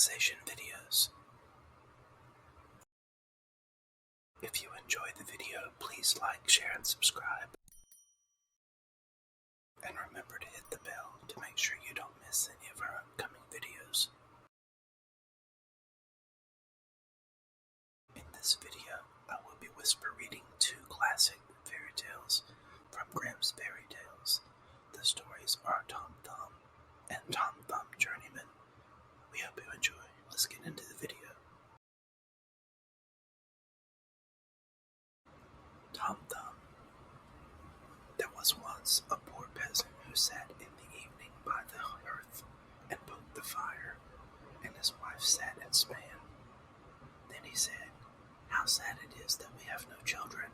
relaxation videos. If you enjoy the video, please like, share, and subscribe. And remember to hit the bell to make sure you don't miss any of our upcoming videos. In this video, I will be whisper reading 2 classic fairy tales from Grimm's Fairy Tales. The stories are Tom Thumb and Tom Thumb Journeyman. We hope you enjoy. Let's get into the video. Tom Thumb. There was once a poor peasant who sat in the evening by the hearth and poked the fire, and his wife sat and span. Then he said, "How sad it is that we have no children.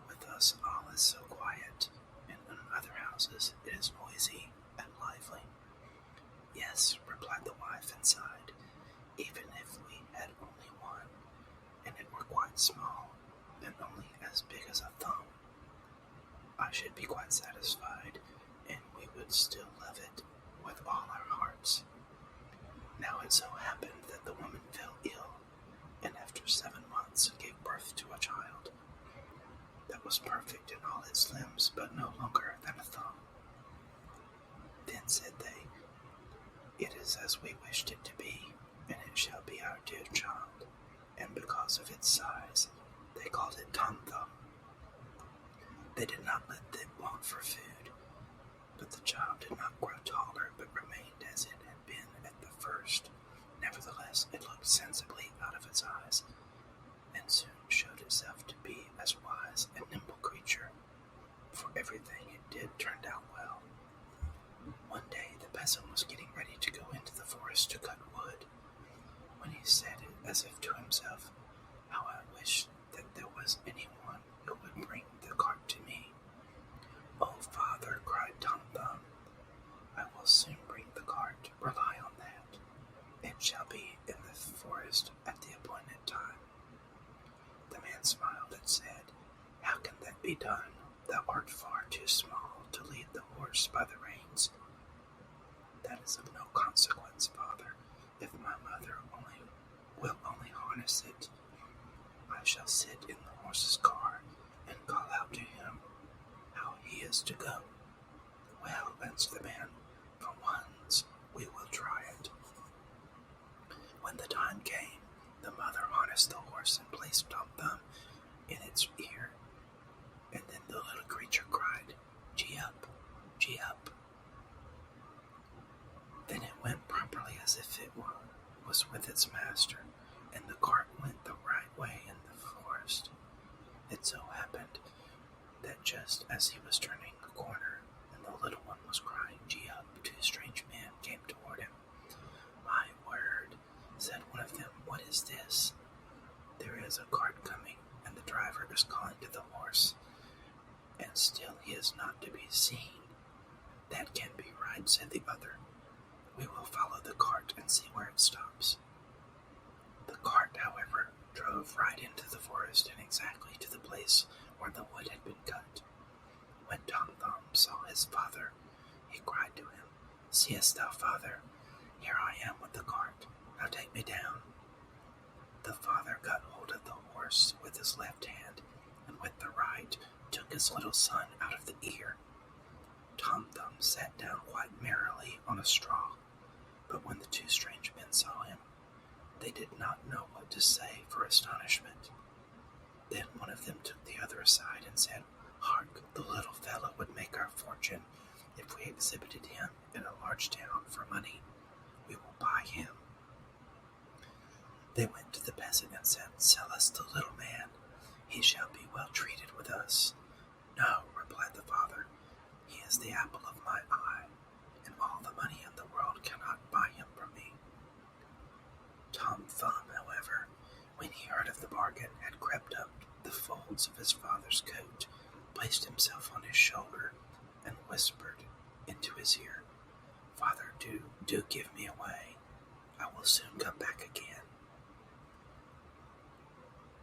With us all is so quiet, and in other houses it is noisy and lively." "Yes," replied the wife and sighed, "even if we had only one, and it were quite small, and only as big as a thumb, I should be quite satisfied, and we would still love it with all our hearts." Now it so happened that the woman fell ill, and after 7 months gave birth to a child that was perfect in all its limbs, but no longer than a thumb. Then said they, "It is as we wished it to be, and it shall be our dear child." And because of its size, they called it Tom Thumb. They did not let it want for food, but the child did not grow taller, but remained as it had been at the first. Nevertheless, it looked sensibly out of its eyes, and soon showed itself to be as wise and nimble creature, for everything it did turned out well. One day the peasant was getting ready to go into the forest to cut wood, when he said it as if to himself, "How I wish that there was anyone who would bring the cart to me." "Oh, father," cried Tom Thumb, "I will soon bring the cart, rely on that. It shall be in the forest at the appointed time." The man smiled and said, "How can that be done? Thou art far too small to lead the horse by the reins." "That is of no consequence, father, if my mother will only harness it. I shall sit in the horse's car and call out to him how he is to go." "Well," answered the man, "for once we will try it." When the time came, the mother harnessed the horse and placed Tom Thumb in its ear, and then the little creature cried, "Gee up, gee up." Then it went properly as if it was with its master, and the cart went the right way in the forest. It so happened that just as he was turning the corner and the little one was crying, "Gee up," 2 strange men came toward him. "My word," said one of them, "what is this? There is a cart coming, and the driver is calling to the horse, and still he is not to be seen." "That can't be right," said the other. "We will follow the cart and see where it stops." The cart, however, drove right into the forest and exactly to the place where the wood had been cut. When Tom Thumb saw his father, he cried to him, "Seest thou, father? Here I am with the cart. Now take me down." The father got hold of the horse with his left hand, and with the right took his little son out of the ear. Tom Thumb sat down quite merrily on a straw, but when the 2 strange men saw him, they did not know what to say for astonishment. Then one of them took the other aside and said, "Hark, the little fellow would make our fortune if we exhibited him in a large town for money. We will buy him." They went to the peasant and said, "Sell us the little man. He shall be well treated with us." "No," replied the father, "he is the apple of my eye, and all the money in the world cannot buy him from me." Tom Thumb, however, when he heard of the bargain, had crept up the folds of his father's coat, placed himself on his shoulder, and whispered into his ear, "Father, do give me away. I will soon come back again."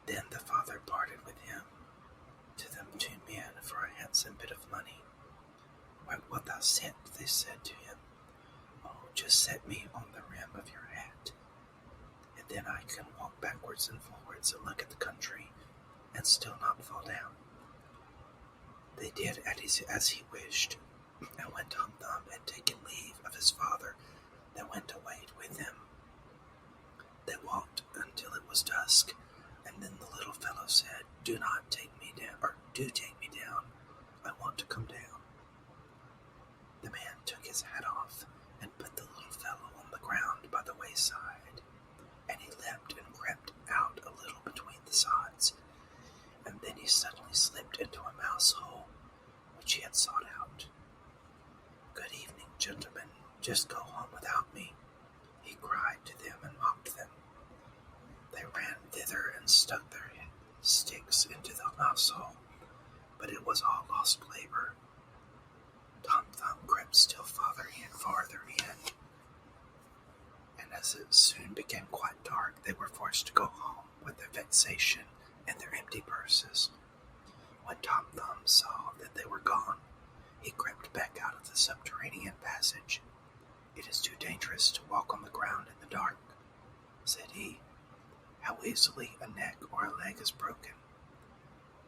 Then the father parted with him to them 2 men for a handsome bit of money. "Where wilt thou sit?" they said to him. "Oh, just set me on the rim of your hat, Then I can walk backwards and forwards and look at the country and still not fall down. They did as he wished, and when Tom Thumb had taken leave of his father, they went away with him. They walked until it was dusk, and then the little fellow said, "Do not take me down, or do take me down. I want to come down." The man took his hat off and put the little fellow on the ground by the wayside, and he leapt and crept out a little between the sods, and then he suddenly slipped into a mouse hole which he had sought out. "Good evening, gentlemen. Just go home without me," he cried to them and mocked them. They ran thither and stuck their sticks into the mouse hole, but it was all lost labor. Tom Thumb crept still farther in, and as it soon became quite dark, they were forced to go home with their vexation and their empty purses. When Tom Thumb saw that they were gone, he crept back out of the subterranean passage. "It is too dangerous to walk on the ground in the dark," said he. "How easily a neck or a leg is broken."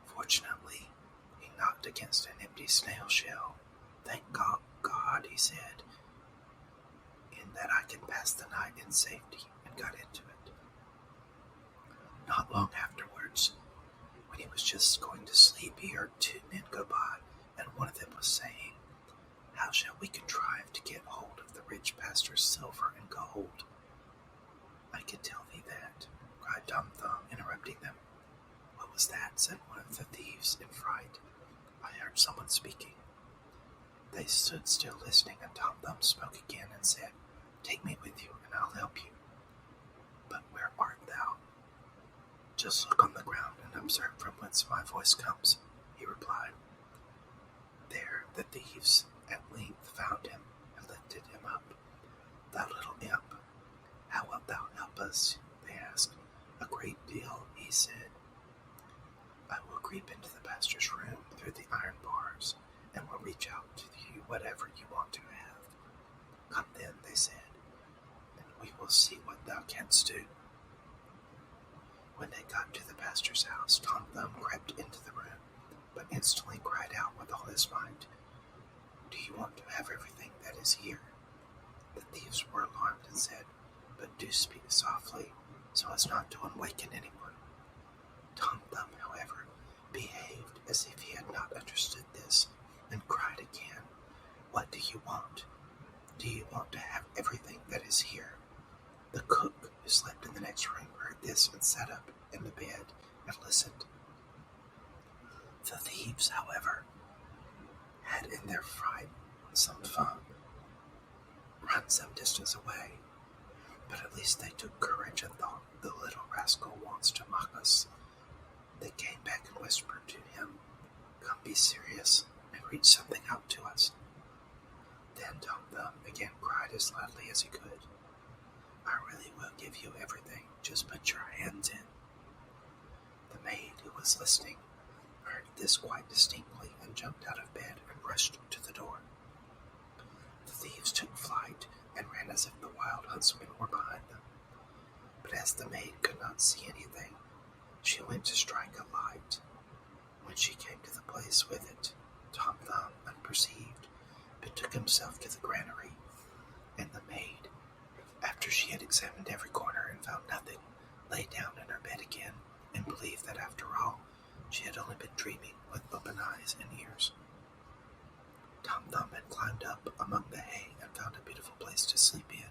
Fortunately, he knocked against an empty snail shell. "Thank God," he said, "in that I can pass the night in safety," and got into it. Not long afterwards, when he was just going to sleep, he heard two men go by, and one of them was saying, "How shall we contrive to get hold of the rich pastor's silver and gold?" "I can tell thee that," cried Tom Thumb, interrupting them. "What was that?" said one of the thieves in fright. "I heard someone speaking." They stood still listening, and Tom Thumb spoke again and said, "Take me with you, and I'll help you." "But where art thou?" "Just look on the ground and observe from whence my voice comes," he replied. There the thieves at length found him and lifted him up. "Thou little imp, how wilt thou help us?" they asked. "A great deal," he said. "I will creep into the pastor's room through the iron bars, and will reach out to you whatever you want to have." "Come then," they said, "and we will see what thou canst do." When they got to the pastor's house, Tom Thumb crept into the room, but instantly cried out with all his might, "Do you want to have everything that is here?" The thieves were alarmed and said, "But do speak softly, so as not to awaken anyone." Tom Thumb, however, behaved as if he had not understood this, and cried again, "What do you want? Do you want to have everything that is here?" The cook, who slept in the next room, heard this and sat up in the bed and listened. The thieves, however, had in their fright run some distance away, but at least they took courage and thought, "The little rascal wants to mock us." They came back and whispered to him, "Come, be serious, and reach something out to us." Then Tom Thumb again cried as loudly as he could, "I really will give you everything, just put your hands in." The maid, who was listening, heard this quite distinctly and jumped out of bed and rushed to the door. The thieves took flight and ran as if the wild huntsmen were behind them. But as the maid could not see anything, she went to strike a light. When she came to the place with it, Tom Thumb, unperceived, betook himself to the granary, and the maid, after she had examined every corner and found nothing, lay down in her bed again, and believed that after all she had only been dreaming with open eyes and ears. Tom Thumb had climbed up among the hay and found a beautiful place to sleep in.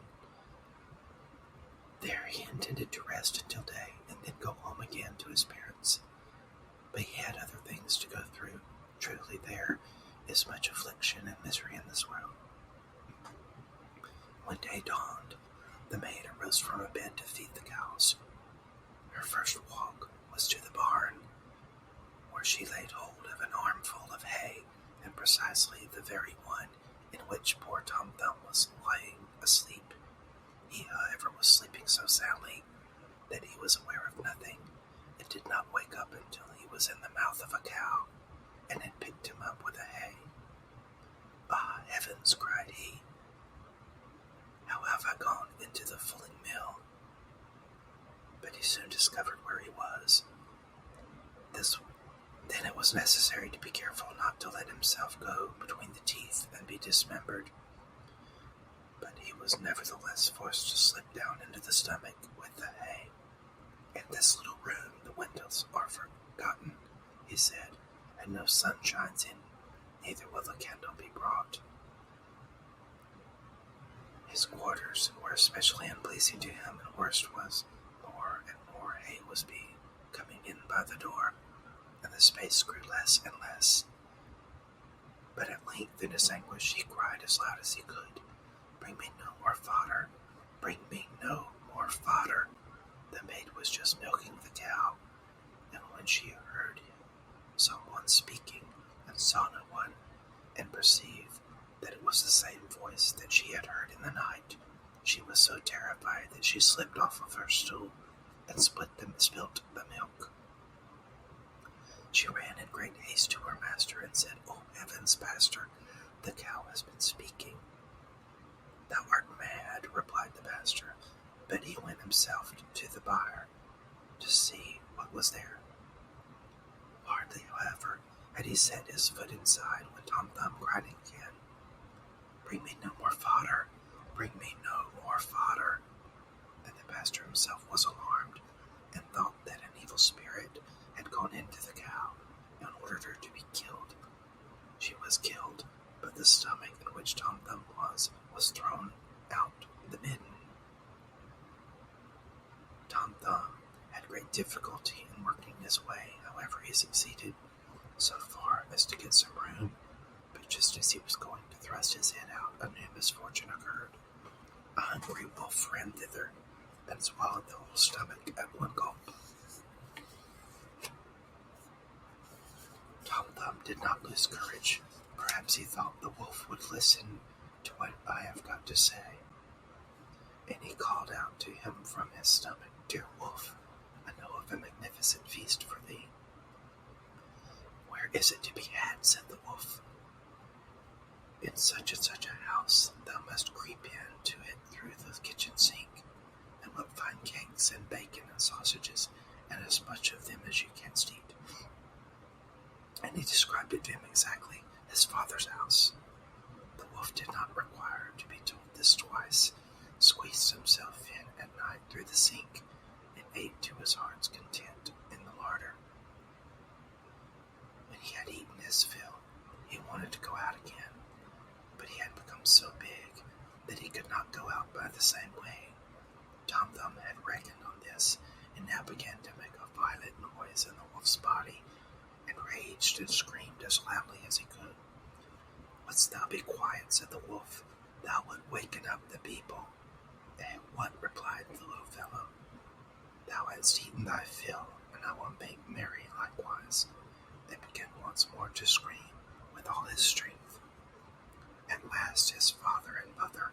There he intended to rest until day and then go home again to his parents. But he had other things to go through. Truly there is much affliction and misery in this world. When day dawned, the maid arose from her bed to feed the cows. Her first walk was to the barn, where she laid hold of an armful of hay, and precisely the very one in which poor Tom Thumb was lying asleep. He, however, was sleeping so soundly that he was aware of nothing, and did not wake up until he was in the mouth of a cow, and had picked him up with a hay. "Ah, heavens!" cried he, "how have I gone into the fulling mill?" discovered where he was. Then it was necessary to be careful not to let himself go between the teeth and be dismembered. But he was nevertheless forced to slip down into the stomach with the hay. "In this little room the windows are forgotten," he said, "and no sun shines in, neither will a candle be brought." His quarters were especially unpleasing to him, and worst was, more and more hay was coming in by the door, and the space grew less and less. But at length, in his anguish, he cried as loud as he could, "Bring me no more fodder! Bring me no more fodder!" The maid was just milking the cow, and when she heard someone speaking and saw no one, and perceived that it was the same voice that she had heard in the night, she was so terrified that she slipped off of her stool and spilt the milk. She ran in great haste to her master and said, "Oh, heavens, master, the cow has been speaking." "Thou art mad," replied the master, but he went himself to the byre to see what was there. Hardly, however, had he set his foot inside when Tom Thumb cried again, "Bring me no more fodder! Bring me no more fodder!" And the master himself was alarmed, and thought that an evil spirit had gone into the cow and ordered her to be killed. She was killed, but the stomach in which Tom Thumb was thrown out the midden. Tom Thumb had great difficulty in working his way. However, he succeeded so far as to get some room, but just as he was going to thrust his head out, a new misfortune occurred. A hungry wolf ran thither and swallowed the whole stomach at one gulp. Tom Thumb did not lose courage. Perhaps he thought the wolf would listen to what I have got to say, and he called out to him from his stomach, "Dear wolf, I know of a magnificent feast for thee." "Where is it to be had?" said the wolf. "In such and such a house. Thou must creep into it through the kitchen sink, and wilt find cakes and bacon and sausages, and as much of them as you canst eat." And he described it to him exactly, his father's house. The wolf did not require to be told this twice, squeezed himself in at night through the sink, and ate to his heart's content in the larder. When he had eaten his fill, he wanted to go out again, but he had become so big that he could not go out by the same way. Tom Thumb had reckoned on this, and now began to make a violent noise in the wolf's body, and raged and screamed as loudly as he could. "Wouldst thou be quiet?" said the wolf. "Thou would waken up the people." "Eh, what?" replied the little fellow. "Thou hast eaten thy fill, and I will make merry likewise," and began once more to scream with all his strength. At last his father and mother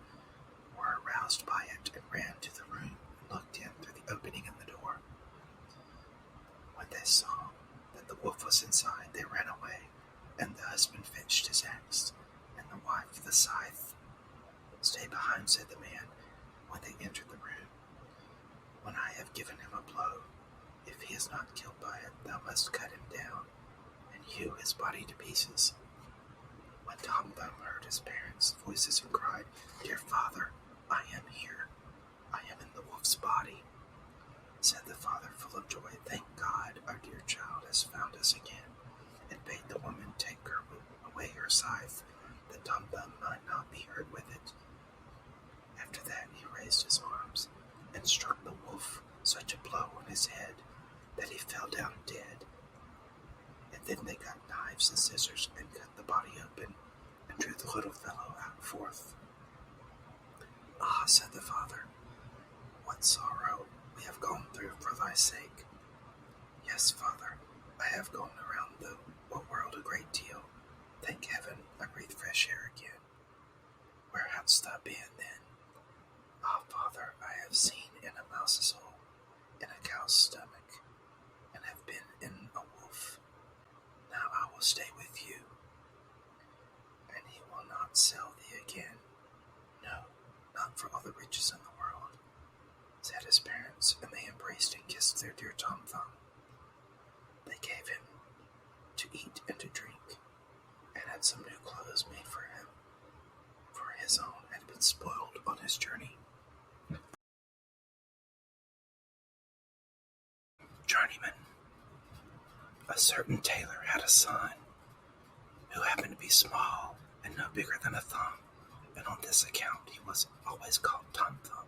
were aroused by it, and ran to the room and looked in through the opening in the door. When they saw that the wolf was inside, they ran away, and the husband fetched his axe, and the wife the scythe. "Stay behind," said the man, when they entered the room. "When I have given him a blow, if he is not killed by it, thou must cut him down, and hew his body to pieces." When Tom Thumb heard his parents' voices and cried, "Dear father, I am here. I am in the wolf's body," said the father, full of joy, "Thank God, our dear child has found us again," and bade the woman take away her scythe, that Tom Thumb might not be hurt with it. After that he raised his arms and struck the wolf such a blow on his head that he fell down dead. And then they got knives and scissors and cut the body open and drew the little fellow out forth. "Ah," said the father, "what sorrow we have gone through for thy sake." "Yes, father, I have gone around the world a great deal. Thank heaven, I breathe fresh air again." "Where hadst thou been then?" "Ah, father, I have seen in a mouse's hole, in a cow's stomach, and have been in a wolf. Now I will stay with you." "And he will not sell thee again?" "No, not for all the riches in the world," said his parents, and they embraced and kissed kissed their dear Tom Thumb. They gave him to eat and to drink, and had some new clothes made for him, for his own had been spoiled on his journey. Journeyman. A certain tailor had a son who happened to be small and no bigger than a thumb, and on this account he was always called Tom Thumb.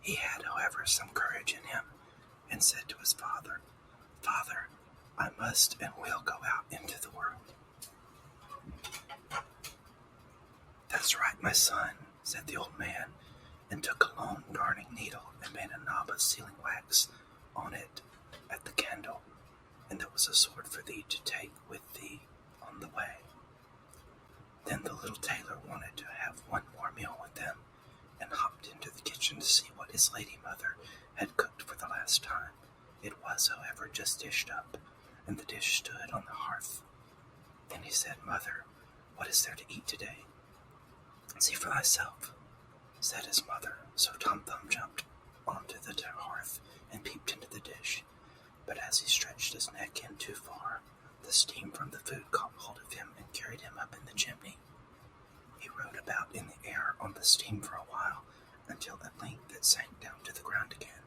He had, however, some courage in him, and said to his father, "Father, I must and will go out into the world." "That's right, my son," said the old man, and took a long darning needle and made a knob of sealing wax on it at the candle, and there was a sword for thee to take with thee on the way. Then the little tailor wanted to have one more meal with them, and hopped into the kitchen to see what his lady mother had cooked for the last time. It was, however, just dished up, and the dish stood on the hearth. Then he said, "Mother, what is there to eat today?" "See for thyself," said his mother. So Tom Thumb jumped onto the hearth and peeped into the dish. But as he stretched his neck in too far, the steam from the food caught hold of him and carried him up in the chimney. He rode about in the air on the steam for a while, until at length it sank down to the ground again.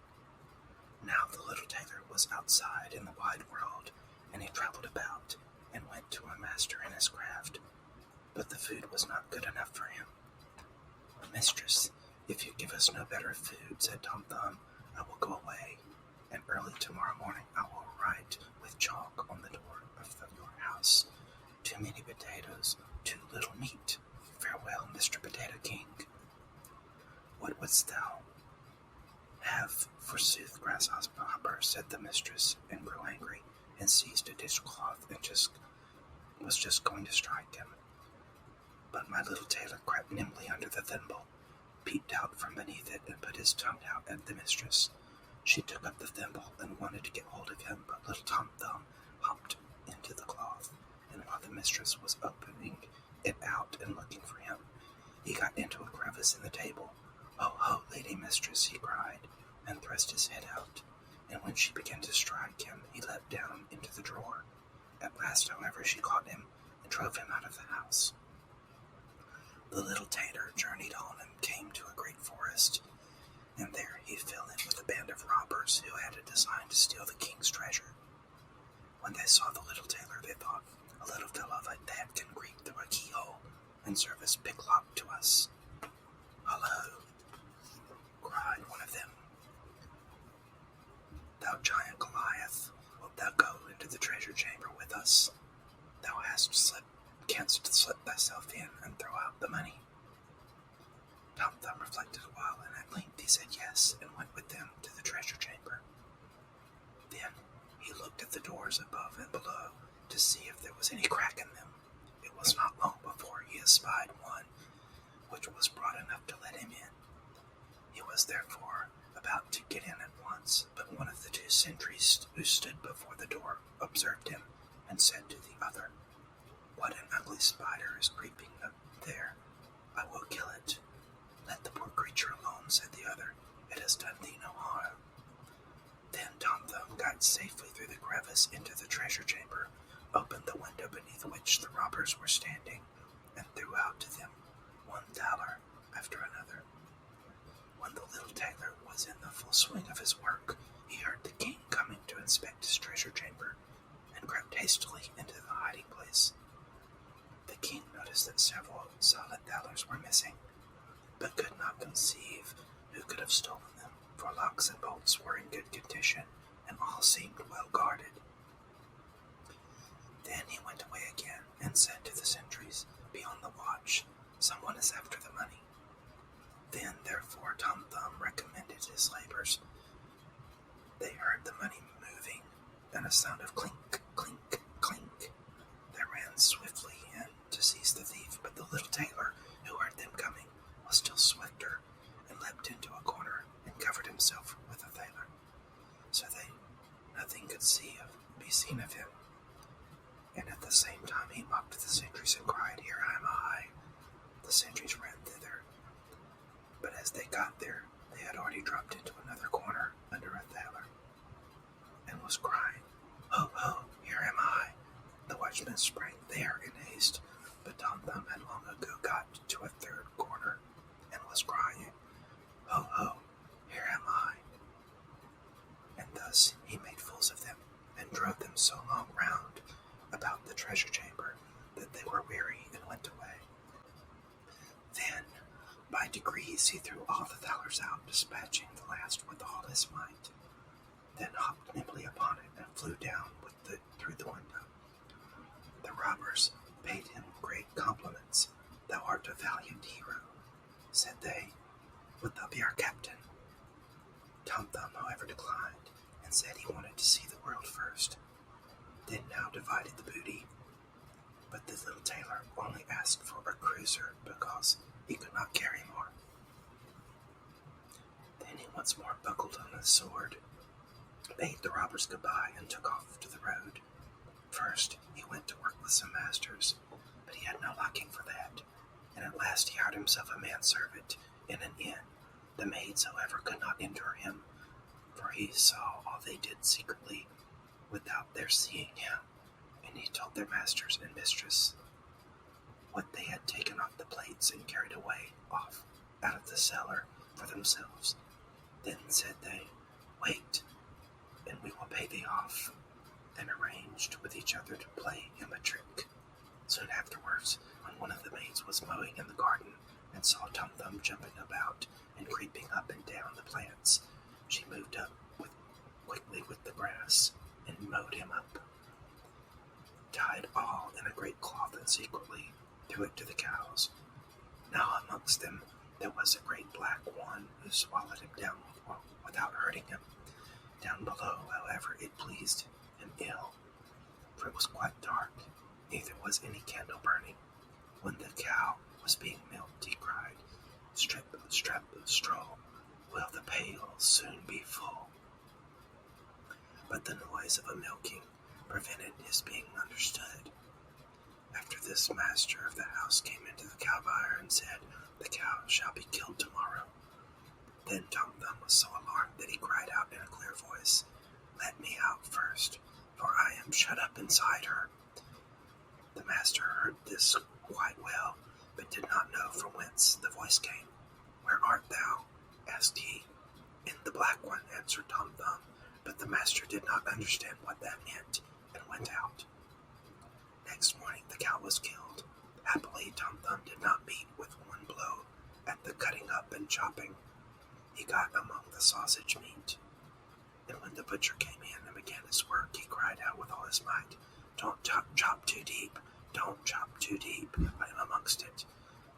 Now the little tailor was outside in the wide world, and he travelled about, and went to a master in his craft. But the food was not good enough for him. "Mistress, if you give us no better food," said Tom Thumb, "I will go away, and early tomorrow morning I will write with chalk on the door of your house, 'Too many potatoes, too little meat. Farewell, Mr. Potato King.'" "What wouldst thou have, forsooth, grasshopper?" said the mistress, and grew angry, and seized a dishcloth, and was just going to strike him. But my little tailor crept nimbly under the thimble, peeped out from beneath it, and put his tongue out at the mistress. She took up the thimble and wanted to get hold of him, but little Tom Thumb hopped into the cloth, and while the mistress was opening it out and looking for him, he got into a crevice in the table. "Ho, ho, lady mistress," he cried, and thrust his head out, and when she began to strike him, he leapt down into the drawer. At last, however, she caught him and drove him out of the house. The little tailor journeyed on and came to a great forest, and there he fell in with a band of robbers who had a design to steal the king's treasure. When they saw the little tailor, they thought, "A little fellow like that can creep through a keyhole and serve as picklock to us." "Hullo!" cried one of them. "Thou giant Goliath, wilt thou go into the treasure chamber with us? Thou canst slip thyself in and throw out the money." Tom Thumb reflected a while, and at length he said yes, and went with them to the treasure chamber. Then he looked at the doors above and below to see if there was any crack in them. It was not long before he espied one which was broad enough to let him in. He was therefore about to get in at once, but one of the two sentries who stood before the door observed him, and said to the other, "What an ugly spider is creeping up there! I will kill it." "Let the poor creature alone," said the other. "It has done thee no harm." Then Tom Thumb got safely through the crevice into the treasure chamber, opened the window beneath which the robbers were standing, and threw out to them $1 after another. When the little tailor was in the full swing of his work, he heard the king coming to inspect his treasure chamber, and crept hastily into the hiding place. The king noticed that several solid thalers were missing, but could not conceive who could have stolen them, for locks and bolts were in good condition, and all seemed well guarded. Then he went away again, and said to the sentries, "Be on the watch, someone is after the money." Then, therefore, Tom Thumb recommended his labors. They heard the money moving, and a sound of clink, clink, clink. They ran swiftly in to seize the thief, but the little tailor, who heard them coming, was still swifter, and leapt into a corner and covered himself with a thaler, so that nothing could be seen of him. And at the same time he mocked the sentries and cried, "Here am I." The sentries ran thither, but as they got there, they had already dropped into another corner under a thaler. was crying, "Ho, ho, here am I." The watchman sprang there in haste, but Tom Thumb had long ago got to a third corner and was crying, "Ho, ho, here am I." And thus he made fools of them and drove them so long round about the treasure chamber that they were weary and went away. Then, by degrees, he threw all the thalers out, dispatching the last with all his might. Then hopped nimbly upon it and flew down through the window. The robbers paid him great compliments. "Thou art a valiant hero," said they. "Wilt thou be our captain?" Tom Thumb, however, declined, and said he wanted to see the world first. Then now divided the booty, but the little tailor only asked for a cruiser because he could not carry more. Then he once more buckled on his sword, bade the robbers goodbye, and took off to the road. First he went to work with some masters, but he had no liking for that, and at last he hired himself a manservant in an inn. The maids, however, could not endure him, for he saw all they did secretly, without their seeing him, and he told their masters and mistress what they had taken off the plates and carried away off out of the cellar for themselves. Then said they, "Wait, and we will pay thee off," and arranged with each other to play him a trick. Soon afterwards, when one of the maids was mowing in the garden and saw Tom Thumb jumping about and creeping up and down the plants, she moved up quickly with the grass and mowed him up, tied all in a great cloth, and secretly threw it to the cows. Now amongst them there was a great black one who swallowed him down without hurting him. Down below, however, it pleased him ill, for it was quite dark, neither was any candle burning. When the cow was being milked, he cried, "Strip, strap, stroll, will the pail soon be full?" But the noise of a milking prevented his being understood. After this, master of the house came into the cow byre and said, "The cow shall be killed tomorrow." Then Tom Thumb was so alarmed that he cried out in a clear voice, "Let me out first, for I am shut up inside her." The master heard this quite well, but did not know from whence the voice came. "Where art thou?" asked he. "In the black one," answered Tom Thumb, but the master did not understand what that meant, and went out. Next morning the cow was killed. Happily, Tom Thumb did not meet with one blow at the cutting up and chopping. He got among the sausage meat, and when the butcher came in and began his work, he cried out with all his might, "Don't chop too deep, don't chop too deep, I am amongst it."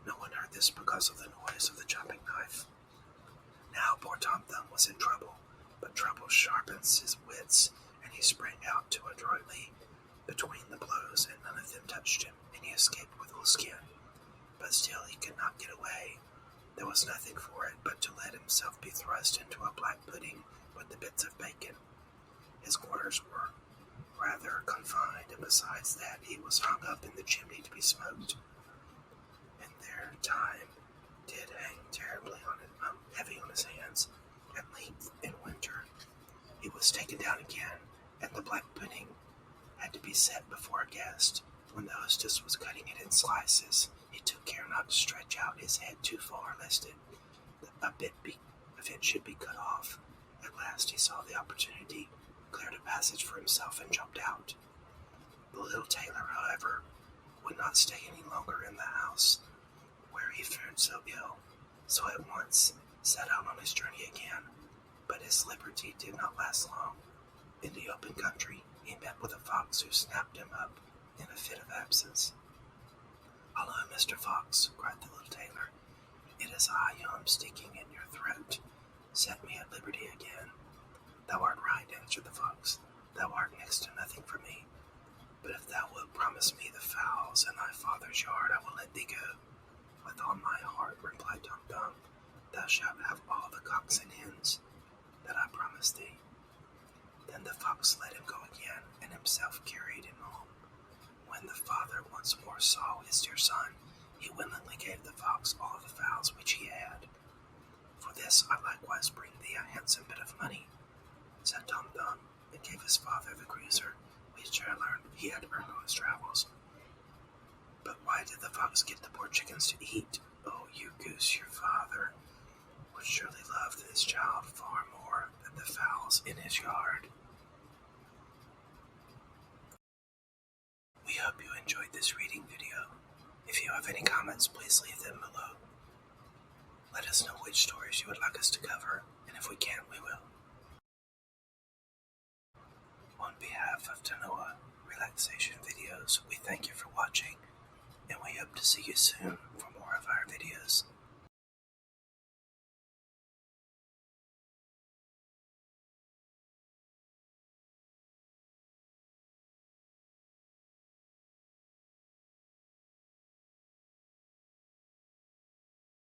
No one heard this because of the noise of the chopping knife. Now poor Tom Thumb was in trouble, but trouble sharpens his wits, and he sprang out too adroitly between the blows, and none of them touched him, and he escaped with whole skin. But still he could not get away. There was nothing for it but to let himself be thrust into a black pudding with the bits of bacon. His quarters were rather confined, and besides that he was hung up in the chimney to be smoked. And their time did hang terribly heavy on his hands. At length, in winter, he was taken down again, and the black pudding had to be set before a guest. When the hostess was cutting it in slices, he took care not to stretch out his head too far, lest a bit of it should be cut off. At last he saw the opportunity, cleared a passage for himself, and jumped out. The little tailor, however, would not stay any longer in the house where he fared so ill, so at once set out on his journey again. But his liberty did not last long. In the open country he met with a fox, who snapped him up in a fit of absence. "Hullo, Mr. Fox," cried the little tailor, "it is I who am sticking in your throat. Set me at liberty again." "Thou art right," answered the fox. "Thou art next to nothing for me. But if thou wilt promise me the fowls in thy father's yard, I will let thee go." "With all my heart," replied Tom Thumb. "Thou shalt have all the cocks and hens that I promised thee." Then the fox let him go again, and himself carried him home. When the father once more saw his dear son, he willingly gave the fox all the fowls which he had. "For this I likewise bring thee a handsome bit of money," said Tom Thumb, and gave his father the cruiser which I learned he had earned on his travels. But why did the fox get the poor chickens to eat? Oh, you goose, your father would surely love his child far more than the fowls in his yard. We hope you enjoyed this reading video. If you have any comments, please leave them below. Let us know which stories you would like us to cover, and if we can, we will. On behalf of Tannoah Relaxation Videos, we thank you for watching, and we hope to see you soon for more of our videos.